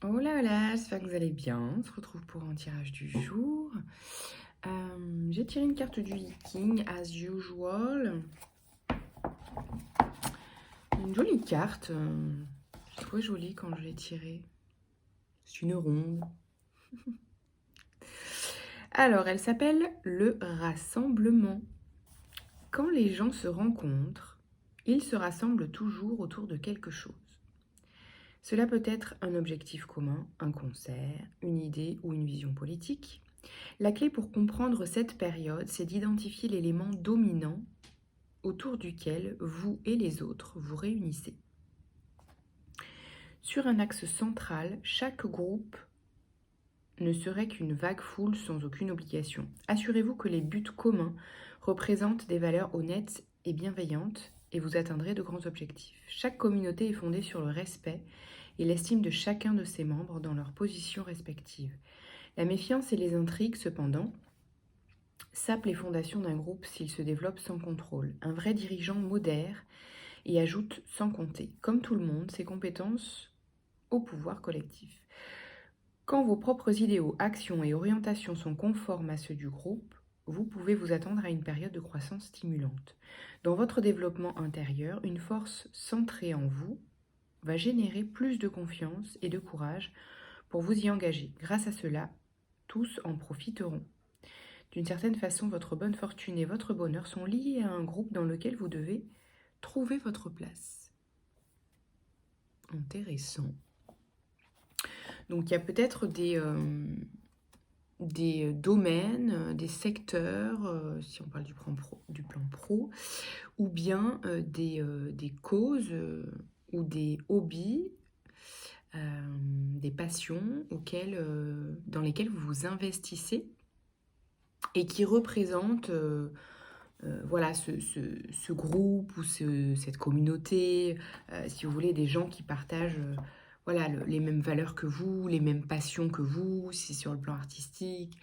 Oh là là, j'espère que vous allez bien. On se retrouve pour un tirage du jour. J'ai tiré une carte du King, as usual. Une jolie carte. J'ai trouvé jolie quand je l'ai tirée. C'est une ronde. Alors, elle s'appelle le rassemblement. Quand les gens se rencontrent, ils se rassemblent toujours autour de quelque chose. Cela peut être un objectif commun, un concert, une idée ou une vision politique. La clé pour comprendre cette période, c'est d'identifier l'élément dominant autour duquel vous et les autres vous réunissez. Sur un axe central, chaque groupe ne serait qu'une vague foule sans aucune obligation. Assurez-vous que les buts communs représentent des valeurs honnêtes et bienveillantes et vous atteindrez de grands objectifs. Chaque communauté est fondée sur le respect et l'estime de chacun de ses membres dans leurs positions respectives. La méfiance et les intrigues, cependant, sapent les fondations d'un groupe s'il se développe sans contrôle. Un vrai dirigeant modère et ajoute sans compter, comme tout le monde, ses compétences au pouvoir collectif. Quand vos propres idéaux, actions et orientations sont conformes à ceux du groupe, vous pouvez vous attendre à une période de croissance stimulante. Dans votre développement intérieur, une force centrée en vous va générer plus de confiance et de courage pour vous y engager. Grâce à cela, tous en profiteront. D'une certaine façon, votre bonne fortune et votre bonheur sont liés à un groupe dans lequel vous devez trouver votre place. Intéressant. Donc il y a peut-être des domaines, des secteurs, si on parle du plan pro, ou bien des causes ou des hobbies, des passions dans lesquelles vous vous investissez et qui représentent voilà, ce groupe ou cette communauté, si vous voulez, des gens qui partagent voilà, les mêmes valeurs que vous, les mêmes passions que vous, si c'est sur le plan artistique,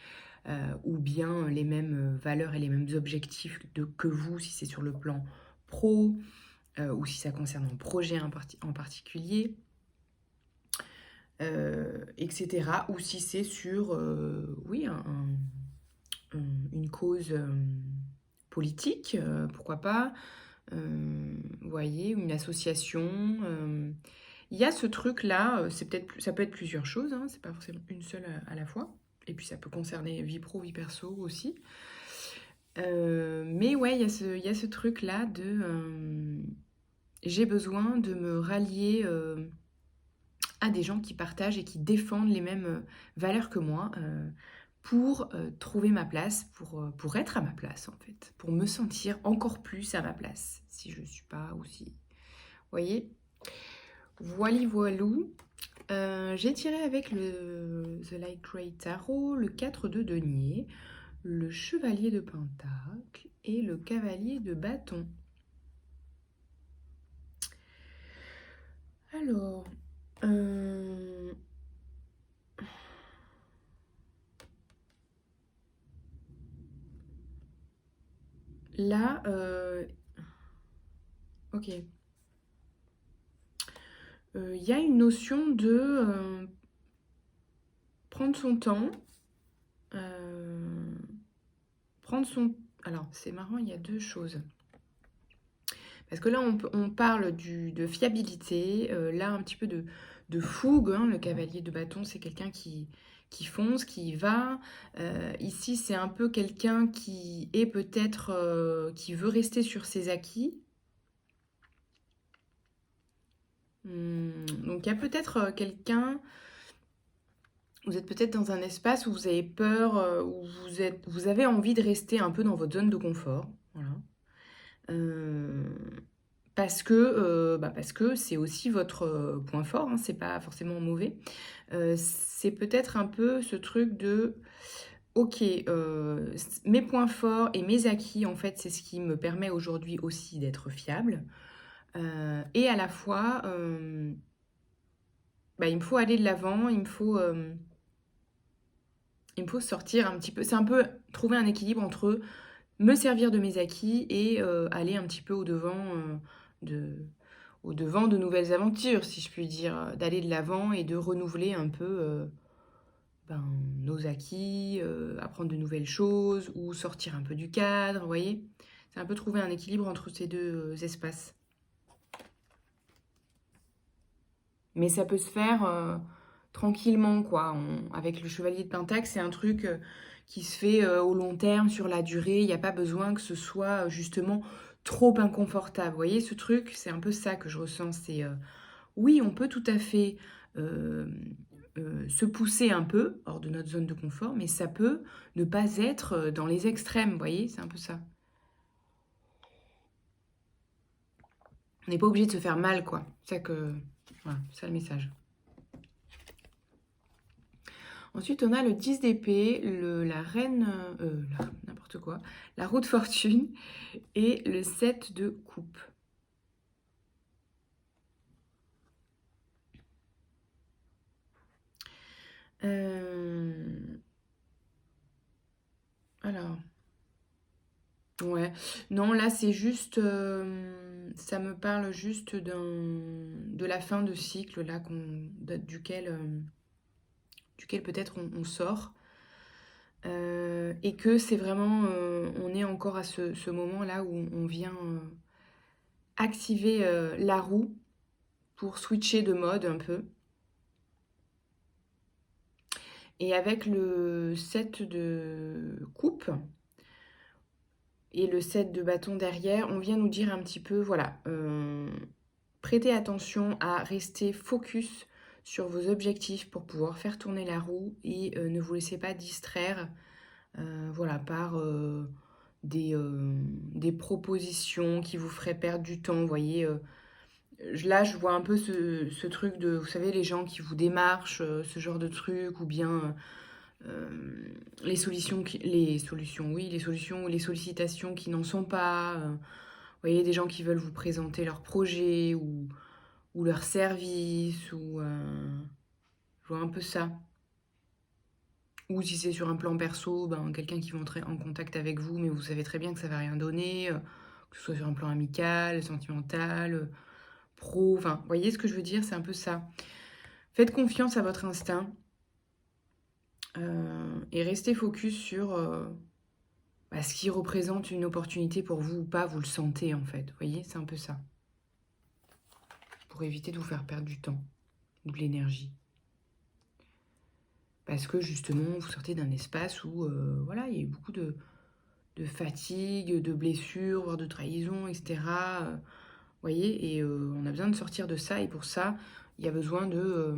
ou bien les mêmes valeurs et les mêmes objectifs que vous, si c'est sur le plan pro, ou si ça concerne un projet en particulier, etc. Ou si c'est sur, oui, une cause politique, pourquoi pas, vous voyez, une association. Il y a ce truc-là, ça peut être plusieurs choses, hein, c'est pas forcément une seule à la fois. Et puis ça peut concerner vie pro, vie perso aussi. Mais ouais, il y a ce truc-là de j'ai besoin de me rallier à des gens qui partagent et qui défendent les mêmes valeurs que moi pour trouver ma place, pour être à ma place en fait, pour me sentir encore plus à ma place, si je ne suis pas aussi... Vous voyez, voili voilou. J'ai tiré avec le The Light Grey Tarot, le 4 de denier, le chevalier de pentacle et le cavalier de bâton. Alors, là, ok. Il y a une notion de prendre son temps, prendre son... Alors, c'est marrant, il y a deux choses. Parce que là, on parle de fiabilité, là, un petit peu de fougue. Hein. Le cavalier de bâton, c'est quelqu'un qui fonce, qui y va. Ici, c'est un peu quelqu'un qui est peut-être... qui veut rester sur ses acquis. Donc, il y a peut-être quelqu'un... Vous êtes peut-être dans un espace où vous avez peur, où vous avez envie de rester un peu dans votre zone de confort. Voilà. Parce que c'est aussi votre point fort, hein, c'est pas forcément mauvais. C'est peut-être un peu ce truc de ok, mes points forts et mes acquis, en fait, c'est ce qui me permet aujourd'hui aussi d'être fiable. Et à la fois, il me faut aller de l'avant, il me faut sortir un petit peu. C'est un peu trouver un équilibre entre me servir de mes acquis et aller un petit peu au-devant de, au-devant de nouvelles aventures, si je puis dire, d'aller de l'avant et de renouveler un peu nos acquis, apprendre de nouvelles choses ou sortir un peu du cadre, vous voyez? C'est un peu trouver un équilibre entre ces deux espaces. Mais ça peut se faire tranquillement, quoi. Avec le chevalier de Pentacle, c'est un truc qui se fait au long terme, sur la durée. Il n'y a pas besoin que ce soit justement trop inconfortable. Vous voyez, ce truc, c'est un peu ça que je ressens. C'est oui, on peut tout à fait euh, se pousser un peu hors de notre zone de confort, mais ça peut ne pas être dans les extrêmes. Vous voyez, c'est un peu ça. On n'est pas obligé de se faire mal, quoi. C'est ça que... Voilà, c'est ça le message. Ensuite, on a le 10 d'épée, la reine, n'importe quoi, la roue de fortune et le 7 de coupe. Alors, ouais, non, là c'est juste, ça me parle juste de la fin de cycle là duquel peut-être on sort. Et que c'est vraiment, on est encore à ce moment-là où on vient activer la roue pour switcher de mode un peu. Et avec le 7 de coupe et le 7 de bâton derrière, on vient nous dire un petit peu, voilà, prêtez attention à rester focus sur vos objectifs pour pouvoir faire tourner la roue et ne vous laissez pas distraire voilà, par des propositions qui vous feraient perdre du temps. Vous voyez, là, je vois un peu ce truc de, vous savez, les gens qui vous démarchent, ce genre de truc, ou bien les solutions, oui, les solutions ou les sollicitations qui n'en sont pas. Vous voyez, des gens qui veulent vous présenter leur projet ou leur service, ou je vois un peu ça. Ou si c'est sur un plan perso, quelqu'un qui va entrer en contact avec vous, mais vous savez très bien que ça va rien donner, que ce soit sur un plan amical, sentimental, pro, enfin, vous voyez ce que je veux dire, c'est un peu ça. Faites confiance à votre instinct et restez focus sur ce qui représente une opportunité pour vous ou pas, vous le sentez en fait, vous voyez, c'est un peu ça. Pour éviter de vous faire perdre du temps ou de l'énergie. Parce que justement, vous sortez d'un espace où, voilà, il y a eu beaucoup de fatigue, de blessures, voire de trahison, etc. Vous voyez, et on a besoin de sortir de ça. Et pour ça, il y a besoin de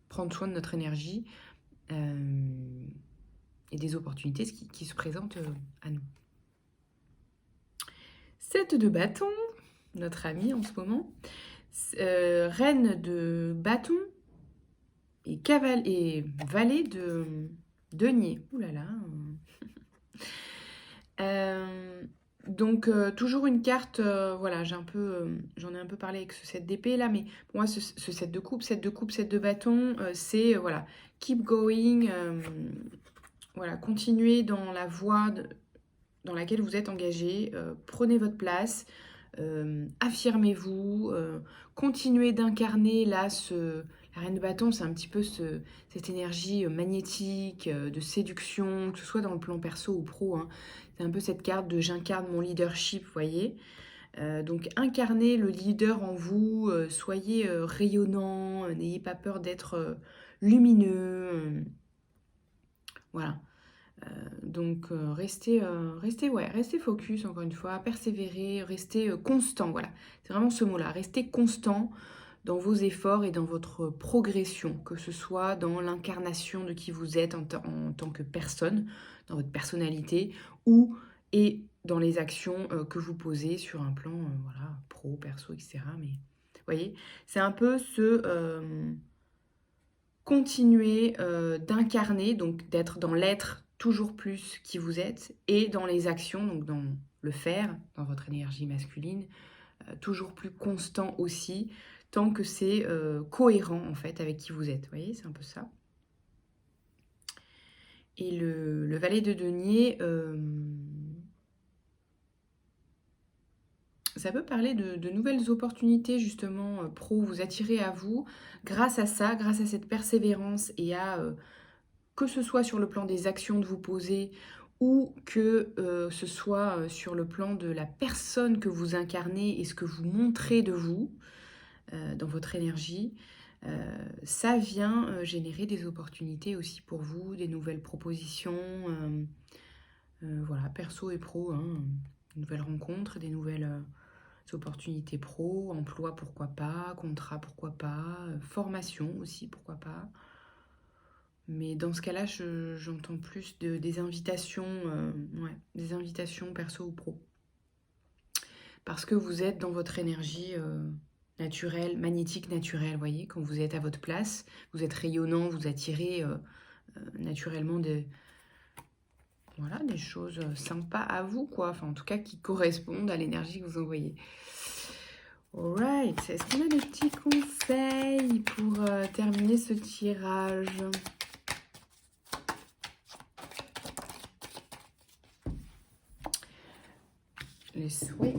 prendre soin de notre énergie et des opportunités qui se présentent à nous. 7 de bâton, notre ami en ce moment. Reine de bâton et valet de denier. Ouh là là. Donc toujours une carte, voilà, j'en ai un peu parlé avec ce 7 d'épée là, mais pour moi ce 7 de coupe, 7 de coupe, 7 de bâton, c'est voilà, keep going, voilà, continuez dans la voie dans laquelle vous êtes engagé, prenez votre place, affirmez-vous, continuez d'incarner là la reine de bâton, c'est un petit peu cette énergie magnétique, de séduction, que ce soit dans le plan perso ou pro, hein. C'est un peu cette carte de j'incarne mon leadership, vous voyez. Donc incarnez le leader en vous, soyez rayonnant, n'ayez pas peur d'être lumineux. Voilà. Donc restez focus encore une fois, persévérez, restez constant, voilà. C'est vraiment ce mot-là, restez constant dans vos efforts et dans votre progression, que ce soit dans l'incarnation de qui vous êtes en tant que personne, dans votre personnalité, et dans les actions que vous posez sur un plan voilà, pro, perso, etc. Mais vous voyez, c'est un peu continuer d'incarner, donc d'être dans l'être toujours plus qui vous êtes, et dans les actions, donc dans le faire, dans votre énergie masculine, toujours plus constant aussi, tant que c'est cohérent en fait avec qui vous êtes. Vous voyez, c'est un peu ça. Et le valet de denier, ça peut parler de nouvelles opportunités justement pro, vous attirez à vous grâce à ça, grâce à cette persévérance et à que ce soit sur le plan des actions que vous posez ou que ce soit sur le plan de la personne que vous incarnez et ce que vous montrez de vous dans votre énergie, ça vient générer des opportunités aussi pour vous, des nouvelles propositions, voilà, perso et pro, hein, de nouvelles rencontres, des nouvelles opportunités pro, emploi pourquoi pas, contrat pourquoi pas, formation aussi pourquoi pas. Mais dans ce cas-là, j'entends plus des invitations, ouais, des invitations perso ou pro. Parce que vous êtes dans votre énergie naturelle, magnétique naturelle, vous voyez, quand vous êtes à votre place, vous êtes rayonnant, vous attirez naturellement voilà, des choses sympas à vous, quoi. Enfin, en tout cas, qui correspondent à l'énergie que vous envoyez. Alright, est-ce qu'on a des petits conseils pour terminer ce tirage ? Les souhaits.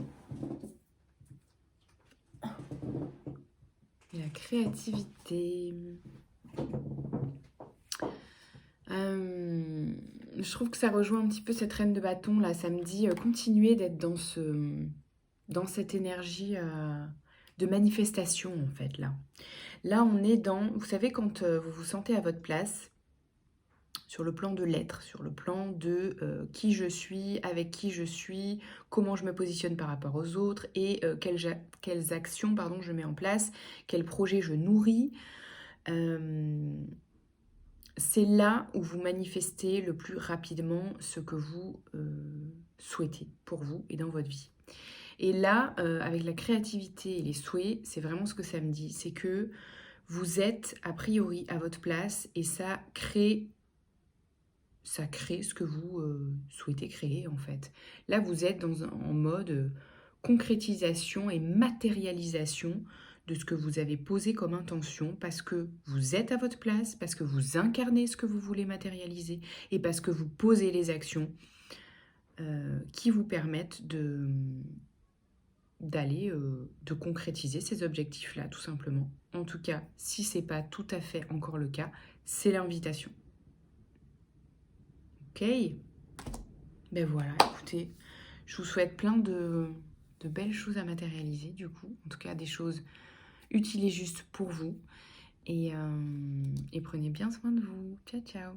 Et la créativité. Je trouve que ça rejoint un petit peu cette reine de bâton là. Ça me dit continuer d'être dans cette énergie de manifestation en fait là. Là on est dans, vous savez quand vous vous sentez à votre place, sur le plan de l'être, sur le plan de qui je suis, avec qui je suis, comment je me positionne par rapport aux autres et quelles actions pardon, je mets en place, quels projets je nourris. C'est là où vous manifestez le plus rapidement ce que vous souhaitez pour vous et dans votre vie. Et là, avec la créativité et les souhaits, c'est vraiment ce que ça me dit. C'est que vous êtes a priori à votre place et ça crée ce que vous souhaitez créer en fait. Là, vous êtes en mode concrétisation et matérialisation de ce que vous avez posé comme intention parce que vous êtes à votre place, parce que vous incarnez ce que vous voulez matérialiser et parce que vous posez les actions qui vous permettent d'aller, de concrétiser ces objectifs-là, tout simplement. En tout cas, si ce n'est pas tout à fait encore le cas, c'est l'invitation. Ok ? Ben voilà, écoutez, je vous souhaite plein de belles choses à matérialiser, du coup. En tout cas, des choses utiles et justes pour vous. Et prenez bien soin de vous. Ciao, ciao.